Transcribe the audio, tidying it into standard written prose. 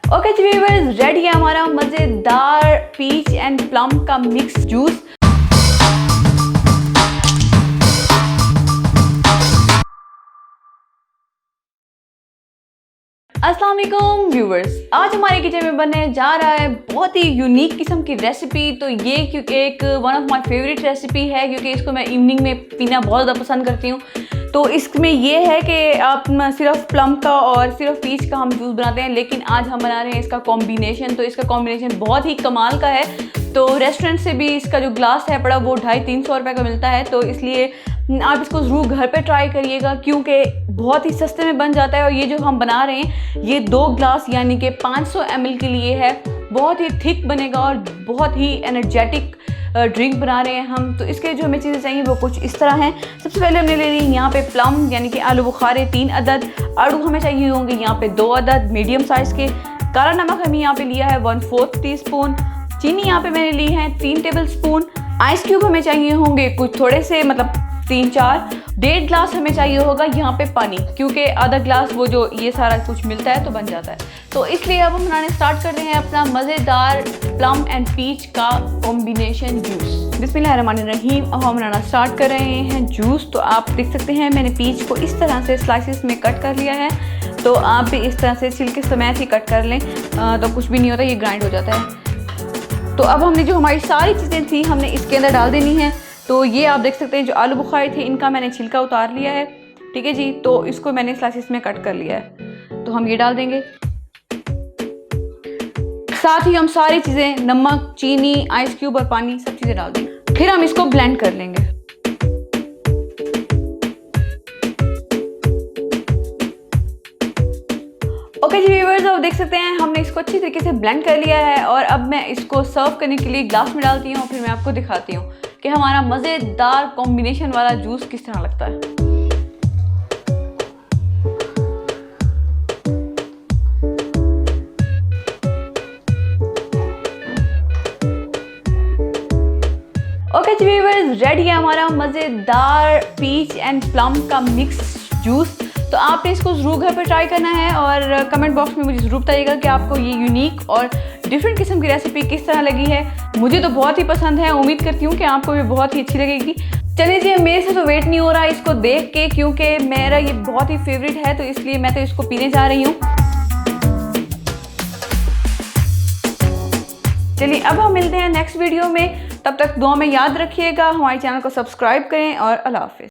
Okay जी viewers, ready है हमारा मज़ेदार पीच एंड प्लम का मिक्स जूस। अस्सलाम वालेकुम व्यूअर्स, आज हमारे किचन में बनने जा रहा है बहुत ही यूनिक किस्म की रेसिपी। तो ये क्योंकि एक one of my favourite recipe है, क्योंकि इसको मैं इवनिंग में पीना बहुत ज़्यादा पसंद करती हूँ। तो इसमें ये है कि आप सिर्फ प्लम का और सिर्फ पीच का हम जूस बनाते हैं, लेकिन आज हम बना रहे हैं इसका कॉम्बिनेशन। तो इसका कॉम्बिनेशन बहुत ही कमाल का है। तो रेस्टोरेंट से भी इसका जो ग्लास है पड़ा वो 250-300 रुपये का मिलता है। तो इसलिए आप इसको ज़रूर घर पे ट्राई करिएगा, क्योंकि बहुत ही सस्ते में बन जाता है। और ये जो हम बना रहे हैं ये 2 ग्लास यानी कि 500 ml के लिए है। बहुत ही थिक बनेगा और बहुत ही एनर्जेटिक ड्रिंक बना रहे हैं हम। तो इसके जो हमें चीज़ें चाहिए वो कुछ इस तरह हैं। सबसे पहले हमने ले ली यहाँ पे प्लम यानी कि आलू बुखारे 3 अदद। आड़ू हमें चाहिए होंगे यहाँ पे 2 अदद मीडियम साइज़ के। काला नमक हमें यहाँ पे लिया है 1/4 टीस्पून। चीनी यहाँ पे मैंने ली है 3 टेबल स्पून। आइस क्यूब हमें चाहिए होंगे कुछ थोड़े से, मतलब 3-4। 1.5 ग्लास हमें चाहिए होगा यहाँ पे पानी, क्योंकि आधा ग्लास वो जो ये सारा कुछ मिलता है तो बन जाता है। तो इसलिए अब हम बनाने स्टार्ट कर रहे हैं अपना मज़ेदार प्लम एंड पीच का कॉम्बिनेशन जूस। बिस्मिल्लाहिर्रहमानिर्रहीम। अब हम बनाना स्टार्ट कर रहे हैं जूस। तो आप देख सकते हैं मैंने पीच को इस तरह से स्लाइसिस में कट कर लिया है। तो आप भी इस तरह से छिलके समेत ही कट कर लें, तो कुछ भी नहीं होता, ये ग्राइंड हो जाता है। तो अब हमने जो हमारी सारी चीज़ें थी हमने इसके अंदर डाल देनी है। तो ये आप देख सकते हैं जो आलू बुखारे थे इनका मैंने छिलका उतार लिया है, ठीक है जी। तो इसको मैंने स्लाइसिस में कट कर लिया है। तो हम ये डाल देंगे। साथ ही हम सारी चीज़ें नमक, चीनी, आइस क्यूब और पानी सब चीज़ें डाल देंगे। फिर हम इसको ब्लेंड कर लेंगे। ओके जी व्यूअर्स, अब देख सकते हैं हमने इसको अच्छी तरीके से ब्लेंड कर लिया है। और अब मैं इसको सर्व करने के लिए ग्लास में डालती हूँ। फिर मैं आपको दिखाती हूँ कि हमारा मज़ेदार कॉम्बिनेशन वाला जूस किस तरह लगता है। ओके जी व्यूअर्स, रेडी है हमारा मज़ेदार पीच एंड प्लम का मिक्स जूस। तो आपने इसको ज़रूर घर पे ट्राई करना है और कमेंट बॉक्स में मुझे ज़रूर बताइएगा कि आपको ये यूनिक और डिफरेंट किस्म की रेसिपी किस तरह लगी है। मुझे तो बहुत ही पसंद है, उम्मीद करती हूँ कि आपको भी बहुत ही अच्छी लगेगी। चलिए जी, मेरे से तो वेट नहीं हो रहा इसको देख के, क्योंकि मेरा ये बहुत ही फेवरेट है। तो इसलिए मैं तो इसको पीने जा रही हूँ। चलिए अब हम मिलते हैं नेक्स्ट वीडियो में। तब तक दुआ में याद रखिएगा, हमारे चैनल को सब्सक्राइब करें और अल्लाह हाफ़िज़।